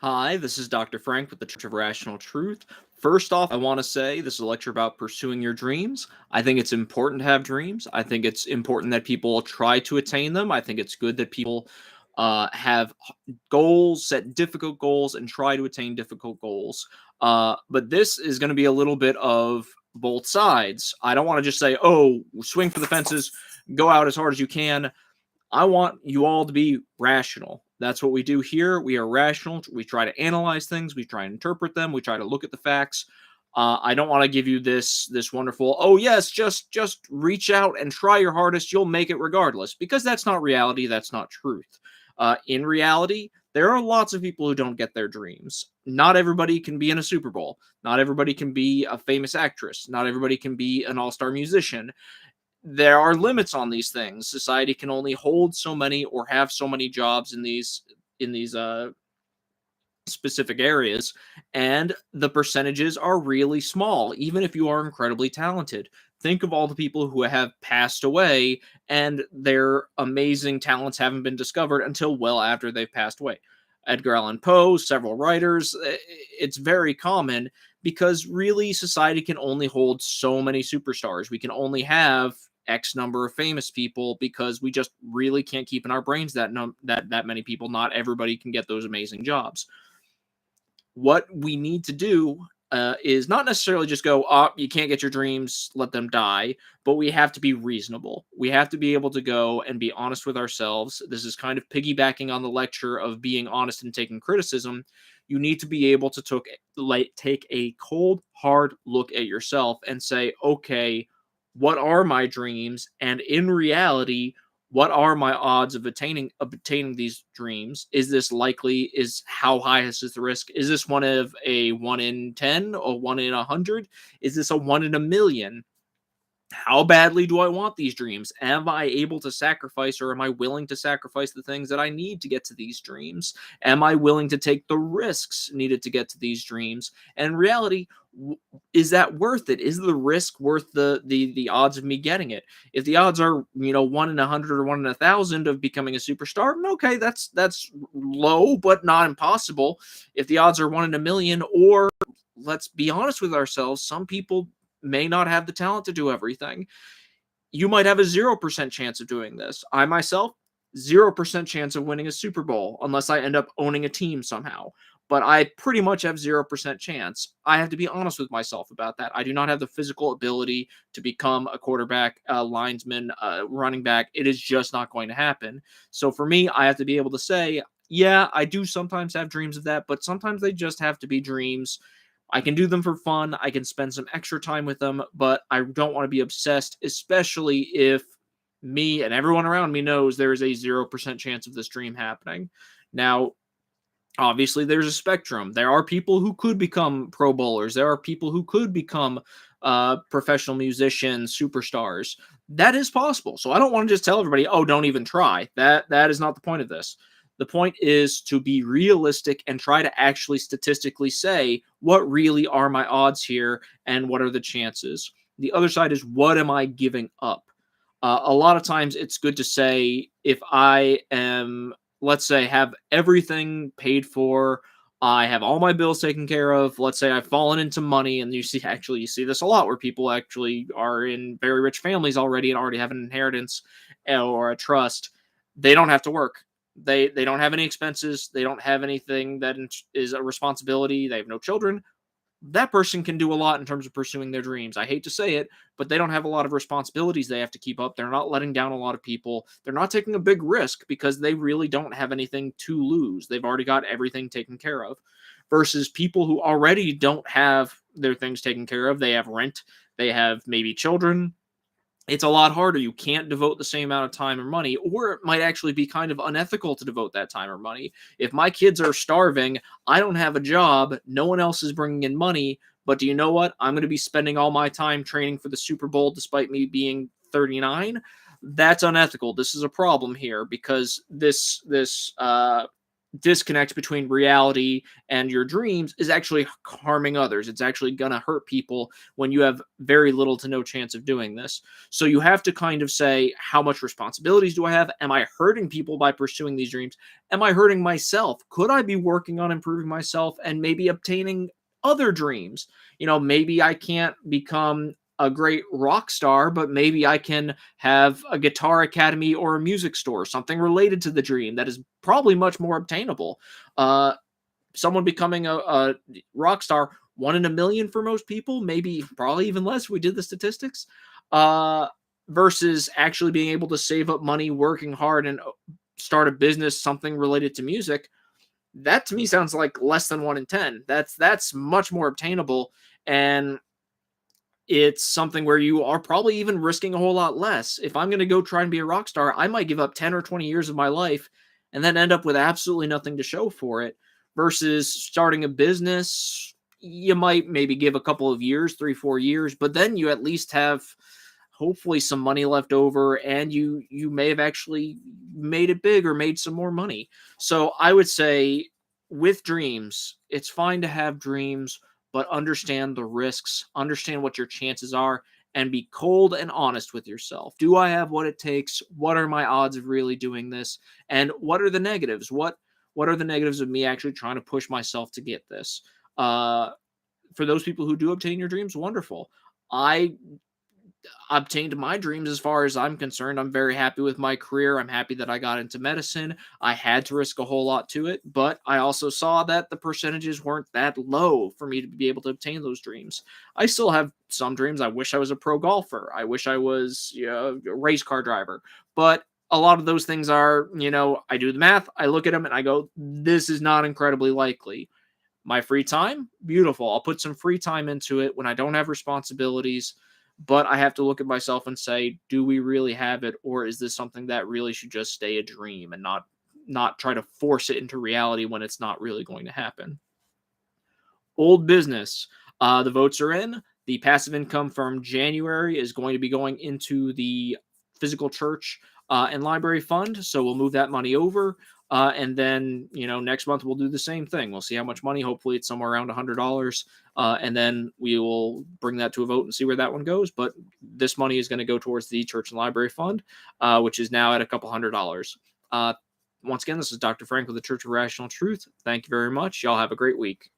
Hi, this is Dr. Frank with the Church of Rational Truth. First off, I want to say this is a lecture about pursuing your dreams. I think it's important to have dreams. I think it's important that people try to attain them. I think it's good that people have goals, set difficult goals, and try to attain difficult goals. But this is going to be a little bit of both sides. I don't want to just say, oh, swing for the fences, go out as hard as you can. I want you all to be rational. That's what we do here. We are rational. We try to analyze things. We try and interpret them. We try to look at the facts. I don't want to give you this wonderful, oh yes, just reach out and try your hardest. You'll make it regardless, because that's not reality. That's not truth. In reality, there are lots of people who don't get their dreams. Not everybody can be in a Super Bowl. Not everybody can be a famous actress. Not everybody can be an all-star musician. There are limits on these things. Society can only hold so many or have so many jobs in these specific areas, and the percentages are really small, even if you are incredibly talented. Think of all the people who have passed away and their amazing talents haven't been discovered until well after they've passed away. Edgar Allan Poe, several writers, it's very common because really society can only hold so many superstars. We can only have X number of famous people because we just really can't keep in our brains that many people. Not everybody can get those amazing jobs. What we need to do is not necessarily just go, oh, you can't get your dreams, let them die, but we have to be reasonable. We have to be able to go and be honest with ourselves. This is kind of piggybacking on the lecture of being honest and taking criticism. You need to be able to take a cold, hard look at yourself and say, okay, what are my dreams? And in reality, what are my odds of obtaining these dreams? Is this likely? Is how high is the risk? Is this one of a 1 in 10 or 1 in 100? Is this a 1 in a million? How badly do I want these dreams? Am I able to sacrifice, or am I willing to sacrifice the things that I need to get to these dreams? Am I willing to take the risks needed to get to these dreams? And in reality, is that worth it? Is the risk worth the odds of me getting it? If the odds are 1 in 100 or 1 in 1,000 of becoming a superstar, okay, that's low but not impossible. If the odds are 1 in 1 million, or let's be honest with ourselves, some people may not have the talent to do everything. You might have a 0% chance of doing this. I myself, 0% chance of winning a Super Bowl unless I end up owning a team somehow. But I pretty much have 0% chance. I have to be honest with myself about that. I do not have the physical ability to become a quarterback, a linesman, a running back. It is just not going to happen. So for me, I have to be able to say, yeah, I do sometimes have dreams of that, but sometimes they just have to be dreams. I can do them for fun. I can spend some extra time with them, but I don't want to be obsessed, especially if me and everyone around me knows there is a 0% chance of this dream happening. Now, obviously, there's a spectrum. There are people who could become Pro Bowlers. There are people who could become professional musicians, superstars. That is possible. So I don't want to just tell everybody, "Oh, don't even try." That is not the point of this. The point is to be realistic and try to actually statistically say what really are my odds here and what are the chances. The other side is, what am I giving up? A lot of times it's good to say, if I am, let's say, have everything paid for, I have all my bills taken care of. Let's say I've fallen into money, and you see this a lot where people actually are in very rich families already and already have an inheritance or a trust. They don't have to work. They don't have any expenses. They don't have anything that is a responsibility. They have no children. That person can do a lot in terms of pursuing their dreams. I hate to say it, but they don't have a lot of responsibilities they have to keep up. They're not letting down a lot of people. They're not taking a big risk because they really don't have anything to lose. They've already got everything taken care of. Versus people who already don't have their things taken care of. They have rent, they have maybe children. It's a lot harder. You can't devote the same amount of time or money, or it might actually be kind of unethical to devote that time or money. If my kids are starving, I don't have a job, no one else is bringing in money, but do you know what? I'm going to be spending all my time training for the Super Bowl despite me being 39. That's unethical. This is a problem here because this disconnect between reality and your dreams is actually harming others. It's actually going to hurt people when you have very little to no chance of doing this. So you have to kind of say, how much responsibilities do I have? Am I hurting people by pursuing these dreams? Am I hurting myself? Could I be working on improving myself and maybe obtaining other dreams? Maybe I can't become a great rock star, but maybe I can have a guitar academy or a music store, something related to the dream that is probably much more obtainable. Someone becoming a rock star, 1 in a million for most people, maybe probably even less if we did the statistics, versus actually being able to save up money, working hard, and start a business, something related to music. That to me sounds like less than 1 in 10. That's much more obtainable, and it's something where you are probably even risking a whole lot less. If I'm going to go try and be a rock star, I might give up 10 or 20 years of my life and then end up with absolutely nothing to show for it. Versus starting a business, you might maybe give a couple of years, 3, 4 years, but then you at least have hopefully some money left over, and you may have actually made it big or made some more money. So I would say with dreams, it's fine to have dreams, but understand the risks, understand what your chances are, and be cold and honest with yourself. Do I have what it takes? What are my odds of really doing this? And what are the negatives? What are the negatives of me actually trying to push myself to get this? For those people who do obtain your dreams, wonderful. I obtained my dreams as far as I'm concerned. I'm very happy with my career. I'm happy that I got into medicine. I had to risk a whole lot to it, but I also saw that the percentages weren't that low for me to be able to obtain those dreams. I still have some dreams. I wish I was a pro golfer. I wish I was a race car driver. But a lot of those things are, I do the math, I look at them and I go, this is not incredibly likely. My free time, beautiful. I'll put some free time into it when I don't have responsibilities, but I have to look at myself and say, do we really have it, or is this something that really should just stay a dream and not try to force it into reality when it's not really going to happen? Old business. The votes are in. The passive income from January is going to be going into the physical church and library fund. So we'll move that money over. And then, next month we'll do the same thing. We'll see how much money. Hopefully it's somewhere around $100. And then we will bring that to a vote and see where that one goes. But this money is going to go towards the church and library fund, which is now at a couple $100. Once again, this is Dr. Frank with the Church of Rational Truth. Thank you very much. Y'all have a great week.